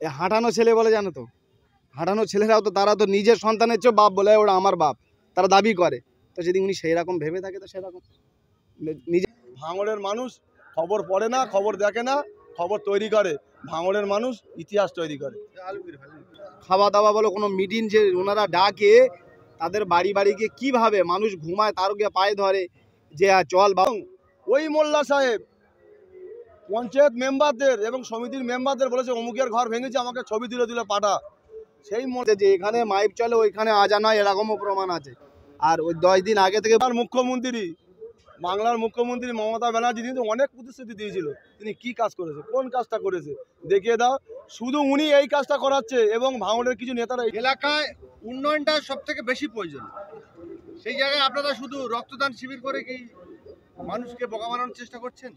এই হাঁটানো ছেলে বলে, জানো তো, হাঁটানো ছেলেরাও তো, তারা তো নিজের সন্তানের চেয়েও বাপ বলে, ওরা আমার বাপ, তারা দাবি করে। তো যদি উনি সেই রকম ভেবে থাকে তো সেরকম নিজে। ভাঙড়ের মানুষ খবর পড়ে না, খবর দেখে না, খবর তৈরি করে। ভাঙড়ের মানুষ ইতিহাস তৈরি করে। খাওয়া দাওয়া বলো, কোনো মিটিং যে ওনারা ডাকে, তাদের বাড়ি বাড়ি গিয়ে কীভাবে মানুষ ঘুমায় তার গিয়ে পায়ে ধরে যে চল বা। ওই মোল্লা সাহেব পঞ্চায়েত মেম্বারদের এবং সমিতির মেম্বারদের বলেছে অমুকের ঘর ভেঙেছে, আমাকে ছবি তুলে তুলে পাঠা। সেই মধ্যে যে এখানে মাইক চলে ওইখানে আজান হয়, এরকমও প্রমাণ আছে। আর ওই 10 দিন আগে থেকে মুখ্যমন্ত্রী, বাংলার মুখ্যমন্ত্রী মমতা ব্যানার্জি কিন্তু অনেক প্রতিশ্রুতি দিয়েছিল। তিনি কি কাজ করেছে, কোন কাজটা করেছে দেখিয়ে দাও। শুধু উনি এই কাজটা করাচ্ছে এবং ভাঙড়ের কিছু নেতারা। এলাকায় উন্নয়নটা সব থেকে বেশি প্রয়োজন, সেই জায়গায় আপনারা শুধু রক্তদান শিবির করে কি মানুষকে বোকা বানানোর চেষ্টা করছেন?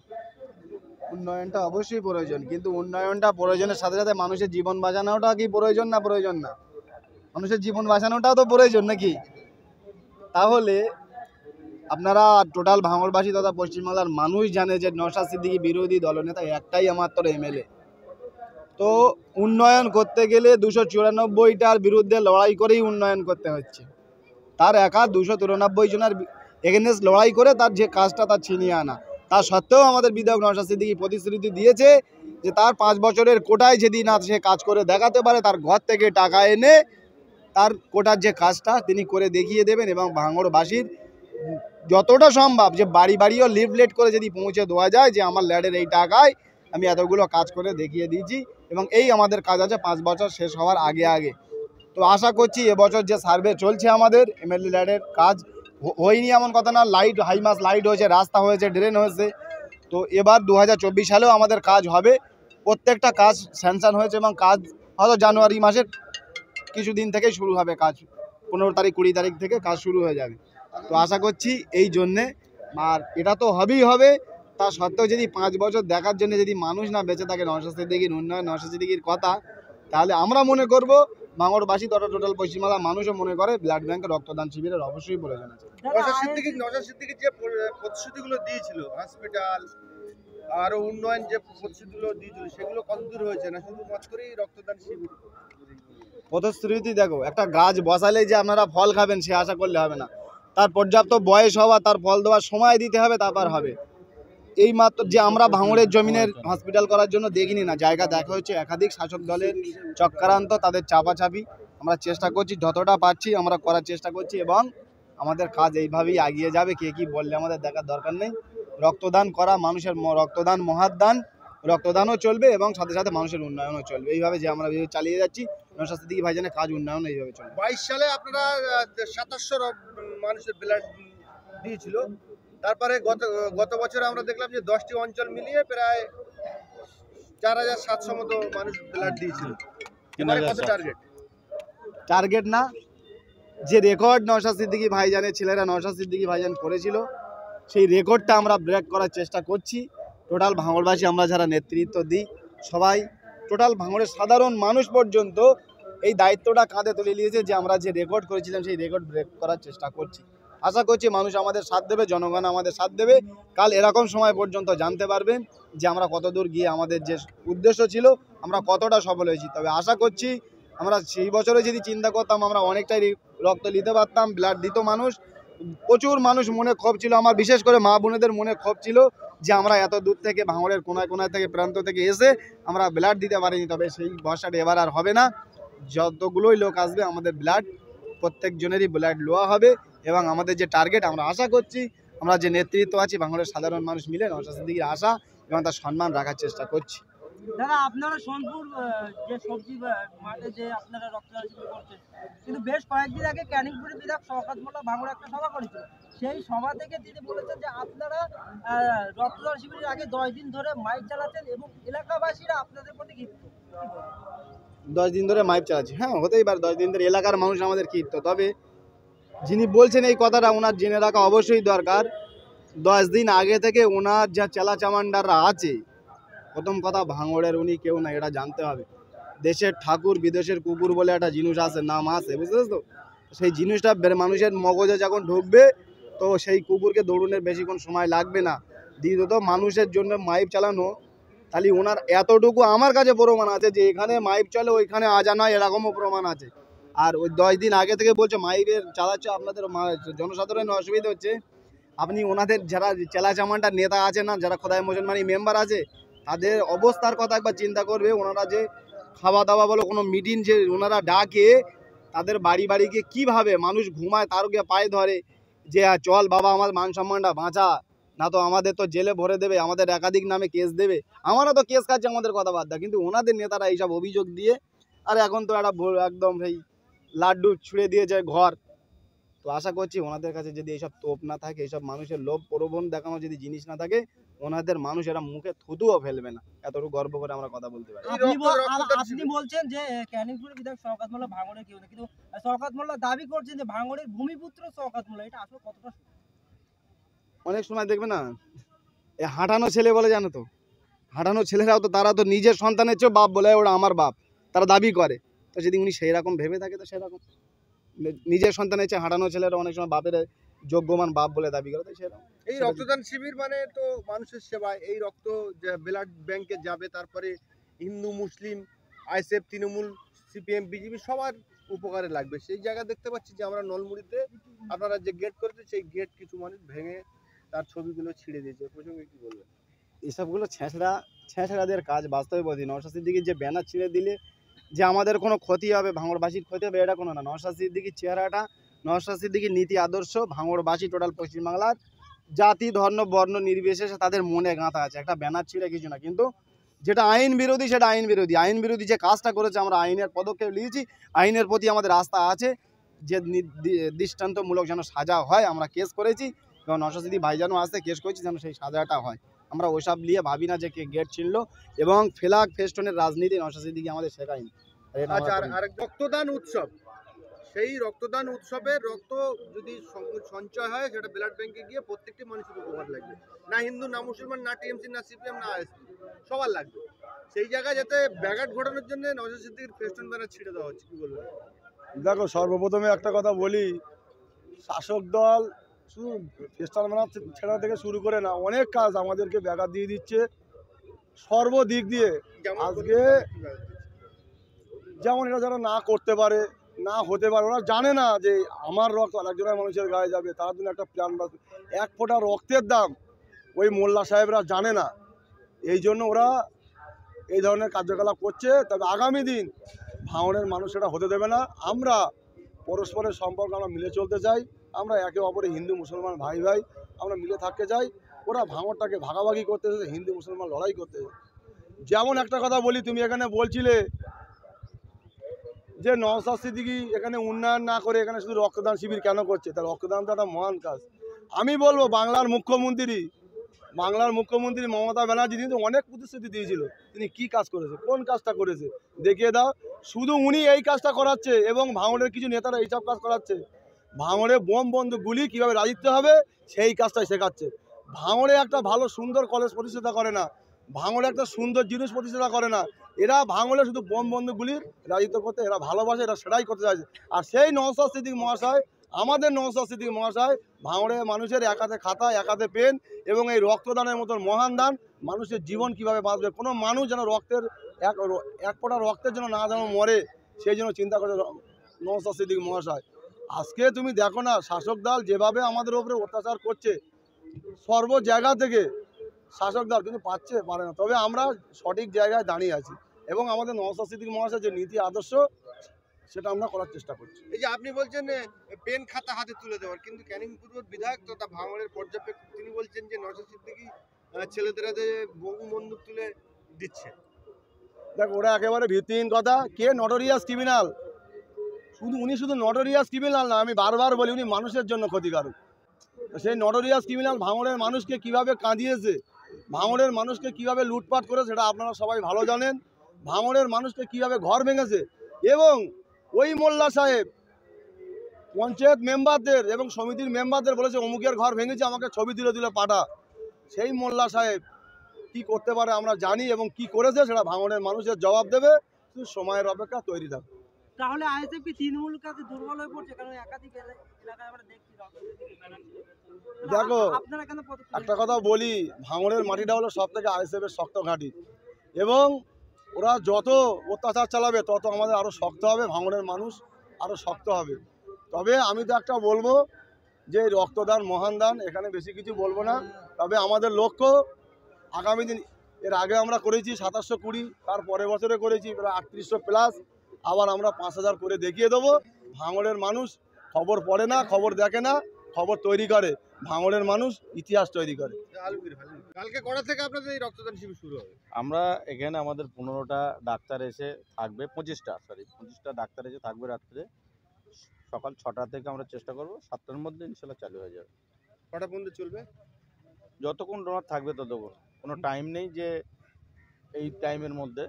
উন্নয়নটা অবশ্যই প্রয়োজন, কিন্তু উন্নয়নটা প্রয়োজনের সাথে সাথে মানুষের জীবন বাঁচানোটা কি প্রয়োজন না? প্রয়োজন না? মানুষের জীবন বাঁচানোটাও তো প্রয়োজন নাকি? তাহলে আপনারা টোটাল ভাঙড়বাসী তথা পশ্চিমবাংলার মানুষ জানে যে নওশাদ সিদ্দিকী বিরোধী দলনেতা একটাই মাত্র এমএলএ। তো উন্নয়ন করতে গেলে 294টার বিরুদ্ধে লড়াই করেই উন্নয়ন করতে হচ্ছে। তার একা 293 জনের এগেনস্ট লড়াই করে তার যে কাজটা তার ছিনিয়ে আনা। তা সত্ত্বেও আমাদের বিধায়ক নওশাদ সিদ্দিকী প্রতিশ্রুতি দিয়েছে যে তার 5 বছরের কোটায় যদি না সে কাজ করে দেখাতে পারে, তার ঘর থেকে টাকা এনে তার কোটার যে কাজটা তিনি করে দেখিয়ে দেবেন। এবং ভাঙড়বাসীর যতটা সম্ভব যে বাড়ি বাড়িও লিফলেট করে যদি পৌঁছে দেওয়া যায় যে আমার ল্যাডের এই টাকায় আমি এতগুলো কাজ করে দেখিয়ে দিয়েছি এবং এই আমাদের কাজ আছে 5 বছর শেষ হওয়ার আগে আগে। তো আশা করছি এবছর যে সার্ভে চলছে আমাদের এমএলএ ল্যাডের কাজ হয়নি এমন কথা না, লাইট হাইমাস লাইট হয়েছে, রাস্তা হয়েছে, ড্রেন হয়েছে। তো এবার 2024 সালেও আমাদের কাজ হবে। প্রত্যেকটা কাজ স্যাংশন হয়েছে এবং কাজ হয়তো জানুয়ারি মাসের কিছুদিন থেকেই শুরু হবে কাজ, 15 তারিখ 20 তারিখ থেকে কাজ শুরু হয়ে যাবে। তো আশা করছি এই জন্যে, আর এটা তো হবেই হবে। তা সত্ত্বেও যদি 5 বছর দেখার জন্য যদি মানুষ না বেঁচে থাকে নওশাদ সিদ্দিকীর উন্নয়ন, নওশাদ সিদ্দিকীর কথা, তাহলে আমরা মনে করব, ভাঙড়বাসী তথা টোটাল পশ্চিমবাংলার মানুষও মনে করে ব্লাড ব্যাংকে রক্তদান শিবিরের অবশ্যই প্রয়োজন আছে। নওশাদ সিদ্দিকী যে প্রতিশ্রুতিগুলো দিয়েছিল, হসপিটাল আরো উন্নয়ন যে প্রতিশ্রুতিগুলো দিয়েছিল, সেগুলো কতদূর হয়েছে? না শুধুমাত্রই রক্তদান শিবির? প্রতিশ্রুতি দেখো, একটা গাছ বসালে যে আপনারা ফল খাবেন সে আশা করলে হবে না, তার পর্যাপ্ত বয়স হওয়া, তার ফল দেওয়ার সময় দিতে হবে, তারপর হবে। এই মাত্র যে আমরা ভাঙড়ের জমিনের হসপিটাল করার জন্য দেখিনি না, জায়গা দেখা হচ্ছে একাধিক শাসক দলের চক্রান্ত, তাদের চাপাচাপি। আমরা চেষ্টা করছি যতটা পারছি আমরা করার চেষ্টা করছি এবং আমাদের কাজ এইভাবেই এগিয়ে যাবে। কে কি বললে আমাদের দেখার দরকার নেই। রক্তদান করা মানুষের রক্তদান মহাদান, রক্তদানও চলবে এবং সাথে সাথে মানুষের উন্নয়নও চলবে। এইভাবে যে আমরা চালিয়ে যাচ্ছি নওশাদ সিদ্দিকী ভাইজানের কাজ উন্নয়ন এইভাবে চলবে। 22 সালে আপনারা 2700 মানুষের ব্লাড দিয়েছিল, তারপরে গত বছর আমরা দেখলাম যে 10টি অঞ্চল মিলিয়ে প্রায় 4700 মতো মানুষ ব্লাড দিয়েছিল। কত টার্গেট? টার্গেট না, যে রেকর্ড নওশাদ সিদ্দিকী ভাইজানের ছেলেরা নওশাদ সিদ্দিকী ভাইজান করেছিল সেই রেকর্ডটা আমরা ব্রেক করার চেষ্টা করছি। টোটাল ভাঙড়বাসী আমরা যারা নেতৃত্ব দিই সবাই, টোটাল ভাঙড়ের সাধারণ মানুষ পর্যন্ত এই দায়িত্বটা কাঁধে তুলে নিয়েছে যে আমরা যে রেকর্ড করেছিলাম সেই রেকর্ড ব্রেক করার চেষ্টা করছি। আশা করছি মানুষ আমাদের সাথ দেবে, জনগণ আমাদের সাথ দেবে। কাল এরকম সময় পর্যন্ত জানতে পারবেন যে আমরা কতদূর গিয়ে আমাদের যে উদ্দেশ্য ছিল আমরা কতটা সফল হয়েছি। তবে আশা করছি আমরা সেই বছরে যদি চিন্তা করতাম আমরা অনেকটাই রক্ত নিতে পারতাম, ব্লাড দিত মানুষ। প্রচুর মানুষ মনে ক্ষোভ ছিল, আমার বিশেষ করে মা বোনেদের মনে ক্ষোভ ছিল যে আমরা এত দূর থেকে ভাঙড়ের কোনায় কোনায় থেকে প্রান্ত থেকে এসে আমরা ব্লাড দিতে পারিনি। তবে সেই ভরসাটা এবার আর হবে না। যতগুলোই লোক আসবে আমাদের ব্লাড প্রত্যেকজনেরই ব্লাড লওয়া হবে এবং আমাদের যে টার্গেট আমরা আশা করছি আমরা যে নেতৃত্ব আছি ভাঙড়ের সাধারণ মানুষ মিলে নওশাদ সিদ্দিকীর আশা এবং তার সম্মান রাখার চেষ্টা করছি। দাদা, আপনারা সোনপুর যে সবজি মাঠে যে আপনারা রক্তদান শিবির করছেন, কিন্তু বেশ কয়েকদিন আগে ক্যানিংপুরের বিধায়ক শওকত মোল্লা ভাঙড়ে একটা সভা করেছিল। সেই সভা থেকে তিনি বলেছেন যে আপনারা রক্তদান শিবিরের আগে 10 দিন ধরে মাইক চালাচ্ছেন এবং এলাকাবাসীরা আপনাদের প্রতি কি 10 দিন ধরে মাইক চালাচ্ছি, হ্যাঁ হতেই পারে 10 দিন ধরে এলাকার মানুষ আমাদের কীর্ত। তবে যিনি বলছেন এই কথাটা ওনার জেনে রাখা অবশ্যই দরকার। 10 দিন আগে থেকে ওনার যা চেলা চামান্ডাররা আছে, প্রথম কথা ভাঙড়ের উনি কেউ না, এটা জানতে হবে। দেশের ঠাকুর বিদেশের কুকুর বলে একটা জিনিস আছে, নাম আছে, বুঝতেছ তো? সেই জিনিসটা মানুষের মগজে যখন ঢুকবে তো সেই কুকুরকে দৌড়নের বেশিক্ষণ সময় লাগবে না। দ্বিতীয়ত মানুষের জন্য মাইক চালানো তাহলে ওনার এতটুকু আমার কাছে প্রমাণ আছে যে এখানে মাইক চলে ওইখানে আজান হয়, এরকমও প্রমাণ আছে। আর ওই 10 দিন আগে থেকে বলছে মাইকের চালাচ্ছে, আপনাদের জনসাধারণের অসুবিধা হচ্ছে। আপনি ওনাদের যারা চেলা চামান্ডার নেতা আছে না, যারা খোদাই মুসলমানি মেম্বার আছে, তাদের অবস্থার কথা একবার চিন্তা করবে। ওনারা যে খাওয়া দাওয়া বলো কোনো মিটিং যে ওনারা ডাকে, তাদের বাড়ি বাড়ি গিয়ে কীভাবে মানুষ ঘুমায় তার গিয়ে পায়ে ধরে যে চল বাবা আমার মান সম্মানটা বাঁচা, না তো আমাদের তো জেলে ভরে দেবে, আমাদের একাধিক নামে কেস দেবে। আমরা তো কেস খাচ্ছে, আমাদের কথা বাদ দেয়, কিন্তু ওনাদের নেতারা এইসব অভিযোগ দিয়ে আর এখন তো একটা একদম সেই লাড্ডু ছুঁড়ে দিয়েছে ঘর। তো আশা করছি ওনাদের কাছে যদি এইসব তোপ না থাকে, এইসব মানুষের লোভ প্রলোভন দেখানো যদি জিনিস না থাকে, ওনাদের মানুষ এরা মুখে থুতুও ফেলবে না। এতটুকু গর্ব করে আমরা কথা বলতে পারি। আপনি বলছেন যে ক্যানিংপুরের বিধায়ক শওকত মোল্লা ভাঙড়ের কেউ না, কিন্তু শওকত মোল্লা দাবি করছেন যে ভাঙড়ের ভূমিপুত্র শওকত মোল্লা, এটা আসলে কতটা সত্যি? অনেক সময় দেখবে না এই হাঁটানো ছেলে বলে, জানো তো হাঁটানো ছেলেরাও তো তারা তো নিজের সন্তানের চেয়েও বাপ বলে, ওরা আমার বাপ তারা দাবি করে। তো যদি উনি সেই রকম ভেবে থাকে তো সেরকম নিজের সন্তানের চেয়ে হাঁটানো ছেলেরা অনেক সময় বাপের যোগ্যমান বাপ বলে দাবি করে, তাই সেরকম। এই রক্তদান শিবির মানে তো মানুষের সেবা। এই রক্ত ব্লাড ব্যাংকে যাবে, তারপরে হিন্দু মুসলিম আইএসএফ তৃণমূল সিপিএম বিজেপি সবার উপকারে লাগবে। সেই জায়গা দেখতে পাচ্ছি যে আমরা নলমুড়িতে আপনারা যে গেট করেছে, সেই গেট কিছু মানুষ ভেঙে তার ছবিগুলো ছিঁড়ে দিয়েছে। প্রসঙ্গে কি বলবেন? এসবগুলো ছেঁচড়াদের কাজ। বাস্তবে বলছি, নওশাদ সিদ্দিকীর যে ব্যানার ছিঁড়ে দিলে যে আমাদের কোনো ক্ষতি হবে, ভাঙড়বাসীর ক্ষতি হবে, এটা কোনো না। নওশাদ সিদ্দিকীর চেহারাটা, নওশাদ সিদ্দিকীর নীতি আদর্শ ভাঙড়বাসী টোটাল পশ্চিমবাংলার জাতি ধর্ম বর্ণ নির্বিশেষে তাদের মনে গাঁথা আছে। একটা ব্যানার ছিঁড়ে কিছু না, কিন্তু যেটা আইন বিরোধী সেটা আইন বিরোধী। আইন বিরোধী যে কাজটা করেছে, আমরা আইনের পদক্ষেপ নিয়েছি, আইনের প্রতি আমাদের আস্থা আছে, যে দৃষ্টান্তমূলক যেন সাজা হয়। আমরা কেস করেছি এবং নওশাদ সিদ্দিকী ভাইজানও আসতে কেস করেছি যেন সেই সাজাটা হয়। আমরা ওইসব নিয়ে ভাবি না যে কে গেট ছিল, এবং ফ্ল্যাগ ফেস্টনের রাজনীতি নওশাদ সিদ্দিকী আমাদের শেখায়নি। আচ্ছা, আর রক্তদান উৎসব, সেই রক্তদান উৎসবের রক্ত যদি সঞ্চয় হয়, সেটা ব্লাড ব্যাংকে গিয়ে প্রত্যেকটি মানুষের উপকার লাগবে। না হিন্দু, না মুসলমান, না টিএমসি, না সিপিএম, না আইএসপি, সবার লাগবে। সেই জায়গায় যাতে ব্যাঘাত ঘটানোর জন্য নওশাদ সিদ্দিকীর ফেস্টুন ব্যানার ছিঁড়ে দেওয়া হচ্ছে, কি বলবেন? দেখো, সর্বপ্রথমে একটা কথা বলি, শাসক দল শুধু ফেস্টাল ব্যানার ছেড়া থেকে শুরু করে না, অনেক কাজ আমাদেরকে ব্যাঘাত দিয়ে দিচ্ছে সর্বদিক দিয়ে। আজকে যেমন এটা যারা না করতে পারে, না হতে পারে, ওরা জানে না যে আমার রক্ত আরেকজনের মানুষের গায়ে যাবে, তার জন্য একটা প্ল্যান বাঁচবে। এক ফোঁটা রক্তের দাম ওই মোল্লা সাহেবরা জানে না, এই জন্য ওরা এই ধরনের কার্যকলাপ করছে। তবে আগামী দিন ভাঙড়ের মানুষ সেটা হতে দেবে না। আমরা পরস্পরের সম্পর্ক আমরা মিলে চলতে চাই, আমরা একে অপরে হিন্দু মুসলমান ভাই ভাই আমরা মিলে থাকতে চাই। ওরা ভাঙড়টাকে ভাগাভাগি করতে এসেছে, হিন্দু মুসলমান লড়াই করতে এসেছে। যেমন একটা কথা বলি, তুমি এখানে বলছিলে যে নওশাদ সিদ্দিকী এখানে উন্নয়ন না করে এখানে শুধু রক্তদান শিবির কেন করছে, তার রক্তদান তো একটা মহান কাজ। আমি বলবো বাংলার মুখ্যমন্ত্রী মমতা ব্যানার্জি কিন্তু অনেক প্রতিশ্রুতি দিয়েছিল, তিনি কি কাজ করেছে, কোন কাজটা করেছে দেখিয়ে দাও। শুধু উনি এই কাজটা করাচ্ছে এবং ভাঙড়ের কিছু নেতারা এইসব কাজ করাচ্ছে। ভাঙড়ে বোম বন্দুক গুলি কীভাবে রাজত্ব হবে সেই কাজটাই শেখাচ্ছে। ভাঙড়ে একটা ভালো সুন্দর কলেজ প্রতিষ্ঠাতা করে না, ভাঙড়ে একটা সুন্দর জিনিস প্রতিষ্ঠাতা করে না। এরা ভাঙড়ে শুধু বোম বন্দুকগুলির রাজত্ব করতে এরা ভালোবাসে, এরা সেটাই করতে চাইছে। আর সেই নওশাদ সিদ্দিকী মহাশয়, আমাদের নওশাদ সিদ্দিকী মহাশয় ভাঙড়ে মানুষের এক হাতে খাতা, এক হাতে পেন, এবং এই রক্তদানের মতন মহান দান, মানুষের জীবন কিভাবে বাঁচবে, কোনো মানুষ যেন রক্তের এক ফোঁটা রক্তের জন্য না যেন মরে, সেই জন্য চিন্তা করে নওশাদ সিদ্দিকী মহাশয়। আজকে তুমি দেখো না, শাসক দল যেভাবে আমাদের উপরে অত্যাচার করছে, সর্ব জায়গা থেকে শাসক দল কিন্তু পারে না। তবে আমরা সঠিক জায়গায় দাঁড়িয়ে আছি এবং আমাদের নওশাদ সিদ্দিকী মহাশয় যে নীতি আদর্শ সেটা আমরা করার চেষ্টা করছি। এই যে আপনি বলছেন পেন খাতা হাতে তুলে দেওয়ার, কিন্তু ক্যানিং পূর্বের বিধায়ক তথা ভাঙড়ের পর্যবেক্ষক তিনি বলছেন যে নওশাদ সিদ্দিকী ছেলেদের হাতে বহু বন্দুক তুলে দিচ্ছে। দেখ, ওরা একেবারে ভিত্তিহীন কথা। কে নটোরিয়াস ক্রিমিনাল? উনি শুধু নটোরিয়াস ক্রিমিনাল না, আমি বারবার বলি উনি মানুষের জন্য ক্ষতিকারক। সেই নটোরিয়াস ক্রিমিনাল ভাঙড়ের মানুষকে কিভাবে কাঁদিয়েছে, ভাঙড়ের মানুষকে কিভাবে লুটপাট করে সেটা আপনারা সবাই ভালো জানেন। ভাঙড়ের মানুষকে কিভাবে ঘর ভেঙেছে, এবং ওই মোল্লা সাহেব পঞ্চায়েত মেম্বারদের এবং সমিতির মেম্বারদের বলেছে অমুকের ঘর ভেঙেছে, আমাকে ছবি তুলে পাঠা। সেই মোল্লা সাহেব কি করতে পারে আমরা জানি, এবং কি করেছে সেটা ভাঙড়ের মানুষের জবাব দেবে। শুধু সময়ের অপেক্ষা, তৈরি থাকবে। তাহলে আইএসএফ কি তৃণমূলের কাছে দুর্বল হয়ে পড়ছে? কারণ একাধিক এলাকায় আমরা দেখছি দেখো, আপনারা কেন একটা কথা বলি, ভাঙড়ের মাটিটা হলো সব থেকে আইএসএফ এর শক্ত ঘাঁটি, এবং ওরা যত অত্যাচার চালাবে তত আমাদের আরও শক্ত হবে, ভাঙড়ের মানুষ আরও শক্ত হবে। তবে আমি তো একটা বলবো যে এই রক্তদান মহান দান, এখানে বেশি কিছু বলবো না। তবে আমাদের লক্ষ্য আগামী দিন, এর আগে আমরা করেছি 2720, তার পরের বছরে করেছি প্রায় 3800 প্লাস, আবার আমরা 5000 করে দেখিয়ে দেবো। ভাঙড়ের মানুষ খবর পড়ে না, খবর দেখে না, খবর তৈরি করে। ভাঙড়ের মানুষ ইতিহাস তৈরি করে। কালকে কটা থেকে আপনাদের এই রক্তদান শিবির শুরু হবে? আমরা এখানে আমাদের 15টা ডাক্তার এসে থাকবে, 25টা ডাক্তার এসে থাকবে রাত্রে। সকাল 6টা থেকে আমরা চেষ্টা করব, 7টার মধ্যে ইনশাল্লাহ চালু হয়ে যাবে। কটা পর্যন্ত চলবে? যতক্ষণ ডোনার থাকবে ততক্ষণ, কোনো টাইম নেই যে এই টাইমের মধ্যে।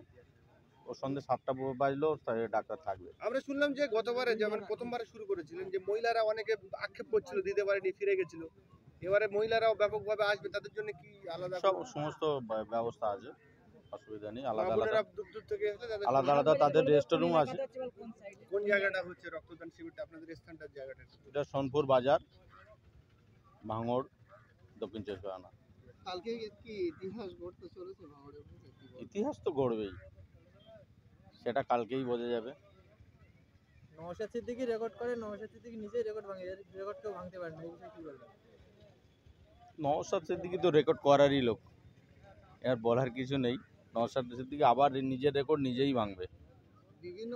ও সন্ধ্যে 7টা বাজলেও ডাক্তার থাকবে। আমরা শুনলাম যে গতবারে যেমন প্রথমবারে শুরু করেছিলেন যে মহিলারা অনেকে আক্ষেপ করছিল, দিতে পারেনি, ফিরে গেছিল। এবারে মহিলারাও ব্যাপকভাবে আসবে, তাদের জন্য কি আলাদা সমস্ত ব্যবস্থা আছে, অসুবিধা নেই। আলাদা মা আলাদা বোনেরা দূর দূর থেকে এসে তাদের আলাদা আলাদা তাদের রেস্ট রুম আছে। কোন জায়গাটা হচ্ছে রক্তদান শিবিরটা, আপনাদের স্থানটার জায়গাটা? এটা সোনপুর বাজার, ভাঙড়, দক্ষিণ চব্বিশ পরগনা। কালকে কি ইতিহাস গড়তে চলেছে ভাঙড়ের মধ্যে? ইতিহাস তো গড়বেই, সেটা কালকেই বোঝা যাবে। নওশাদ সিদ্দিকী রেকর্ড করে, নওশাদ সিদ্দিকী নিজেই রেকর্ড ভাঙে, রেকর্ড কেউ ভাঙতে পারে না, এই বিষয়ে কি বলবেন? নওশাদ সিদ্দিকী তো রেকর্ড করারই লোক, এর বলার কিছু নেই। নওশাদ সিদ্দিকী আবার নিজের রেকর্ড নিজেই ভাঙবে। বিভিন্ন